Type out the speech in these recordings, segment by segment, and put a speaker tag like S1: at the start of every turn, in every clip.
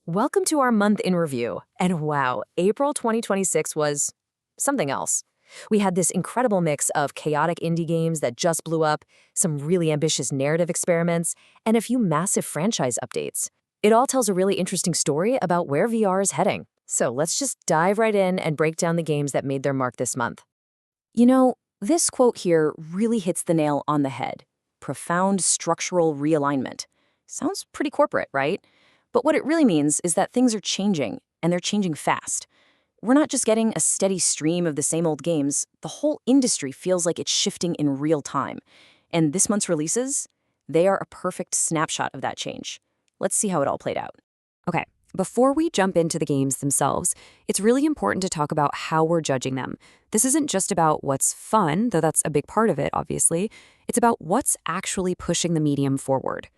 S1: Welcome to our month in review. And wow, April 2026 was something else. We had this incredible mix of chaotic indie games that just blew up, some really ambitious narrative experiments, and a few massive franchise updates. It all tells a really interesting story about where VR is heading. So let's just dive right in and break down the games that made their mark this month.
S2: You know, this quote here really hits the nail on the head. Profound structural realignment. Sounds pretty corporate, right? But what it really means is that things are changing, and they're changing fast. We're not just getting a steady stream of the same old games, the whole industry feels like it's shifting in real time. And this month's releases, they are a perfect snapshot of that change. Let's see how it all played out.
S3: Okay, before we jump into the games themselves, it's really important to talk about how we're judging them. This isn't just about what's fun, though that's a big part of it, obviously. It's about what's actually pushing the medium forward.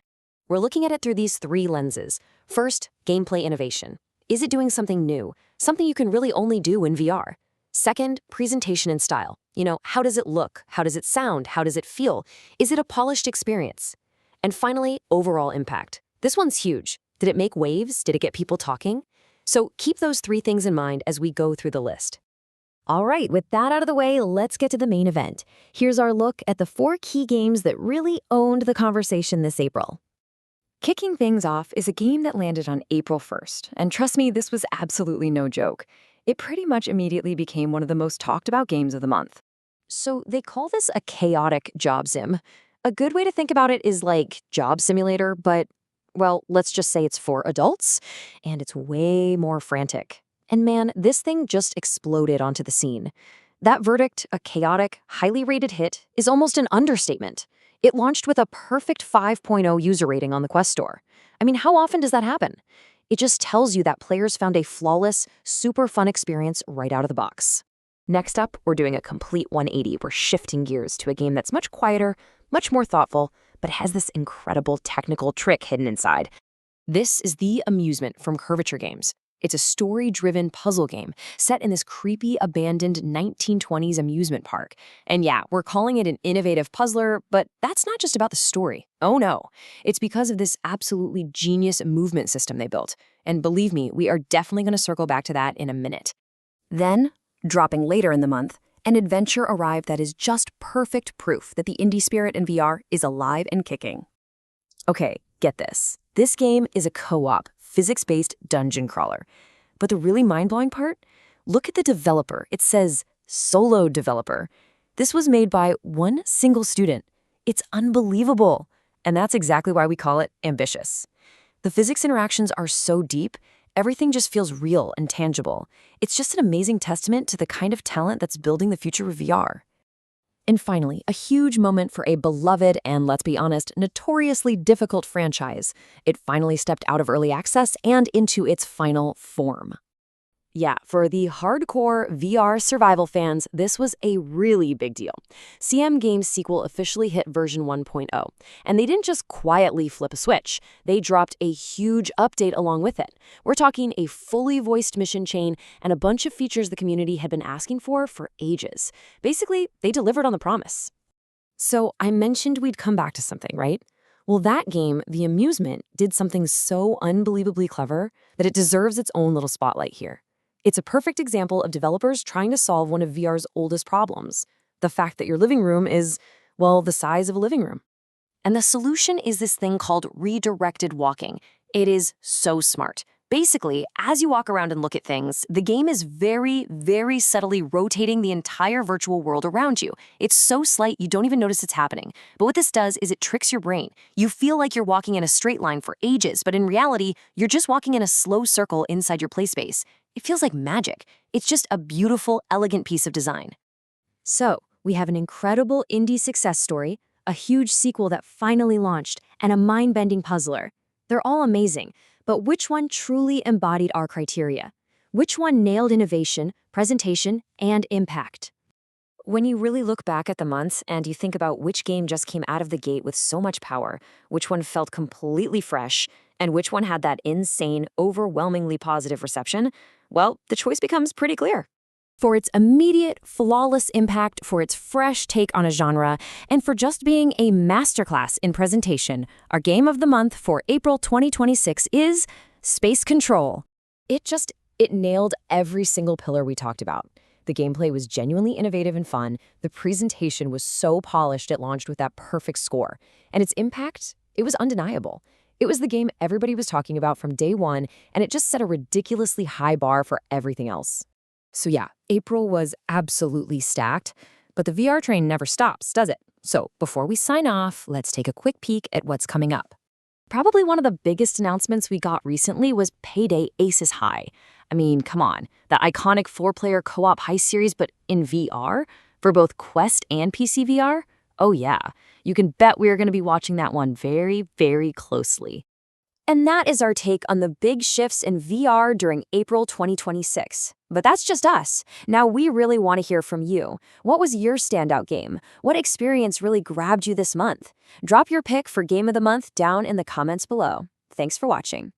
S3: We're looking at it through these three lenses. First, gameplay innovation. Is it doing something new? Something you can really only do in VR. Second, presentation and style. How does it look? How does it sound? How does it feel? Is it a polished experience? And finally, overall impact. This one's huge. Did it make waves? Did it get people talking? So keep those three things in mind as we go through the list.
S1: All right, with that out of the way, let's get to the main event. Here's our look at the 4 key games that really owned the conversation this April.
S4: Kicking things off is a game that landed on April 1st, and trust me, this was absolutely no joke. It pretty much immediately became one of the most talked about games of the month.
S1: So they call this a chaotic job sim. A good way to think about it is like Job Simulator, but, well, let's just say it's for adults, and it's way more frantic. And man, this thing just exploded onto the scene. That verdict, a chaotic, highly rated hit, is almost an understatement. It launched with a perfect 5.0 user rating on the Quest Store. I mean, how often does that happen? It just tells you that players found a flawless, super fun experience right out of the box. Next up, we're doing a complete 180. We're shifting gears to a game that's much quieter, much more thoughtful, but has this incredible technical trick hidden inside. This is The Amusement from Curvature Games. It's a story-driven puzzle game set in this creepy, abandoned 1920s amusement park. And yeah, we're calling it an innovative puzzler, but that's not just about the story. Oh no, it's because of this absolutely genius movement system they built. And believe me, we are definitely going to circle back to that in a minute.
S2: Then, dropping later in the month, an adventure arrived that is just perfect proof that the indie spirit in VR is alive and kicking.
S1: Okay, get this. This game is a co-op, physics-based dungeon crawler. But the really mind-blowing part? Look at the developer. It says solo developer. This was made by one single student. It's unbelievable. And that's exactly why we call it ambitious. The physics interactions are so deep, everything just feels real and tangible. It's just an amazing testament to the kind of talent that's building the future of VR. And finally, a huge moment for a beloved and, let's be honest, notoriously difficult franchise. It finally stepped out of early access and into its final form. Yeah, for the hardcore VR survival fans, this was a really big deal. CM Games' sequel officially hit version 1.0, and they didn't just quietly flip a switch. They dropped a huge update along with it. We're talking a fully voiced mission chain and a bunch of features the community had been asking for ages. Basically, they delivered on the promise. So I mentioned we'd come back to something, right? Well, that game, The Amusement, did something so unbelievably clever that it deserves its own little spotlight here. It's a perfect example of developers trying to solve one of VR's oldest problems, the fact that your living room is, well, the size of a living room. And the solution is this thing called redirected walking. It is so smart. Basically, as you walk around and look at things, the game is very, very subtly rotating the entire virtual world around you. It's so slight you don't even notice it's happening. But what this does is it tricks your brain. You feel like you're walking in a straight line for ages, but in reality, you're just walking in a slow circle inside your play space. It feels like magic. It's just a beautiful, elegant piece of design. So, we have an incredible indie success story, a huge sequel that finally launched, and a mind-bending puzzler. They're all amazing, but which one truly embodied our criteria? Which one nailed innovation, presentation, and impact? When you really look back at the months and you think about which game just came out of the gate with so much power, which one felt completely fresh, and which one had that insane, overwhelmingly positive reception, well, the choice becomes pretty clear. For its immediate, flawless impact, for its fresh take on a genre, and for just being a masterclass in presentation, our game of the month for April 2026 is
S2: Space control.
S1: It nailed every single pillar we talked about. The gameplay was genuinely innovative and fun. The presentation was so polished it launched with that perfect score. And its impact, it was undeniable. It was the game everybody was talking about from day one, and it just set a ridiculously high bar for everything else.
S4: So yeah, April was absolutely stacked, but the VR train never stops, does it? So before we sign off, let's take a quick peek at what's coming up.
S2: Probably one of the biggest announcements we got recently was Payday Aces High. I mean, come on, that iconic 4-player co-op heist series, but in VR? For both Quest and PC VR? Oh yeah, you can bet we're going to be watching that one very, very closely. And that is our take on the big shifts in VR during April 2026. But that's just us. Now we really want to hear from you. What was your standout game? What experience really grabbed you this month? Drop your pick for Game of the Month down in the comments below. Thanks for watching.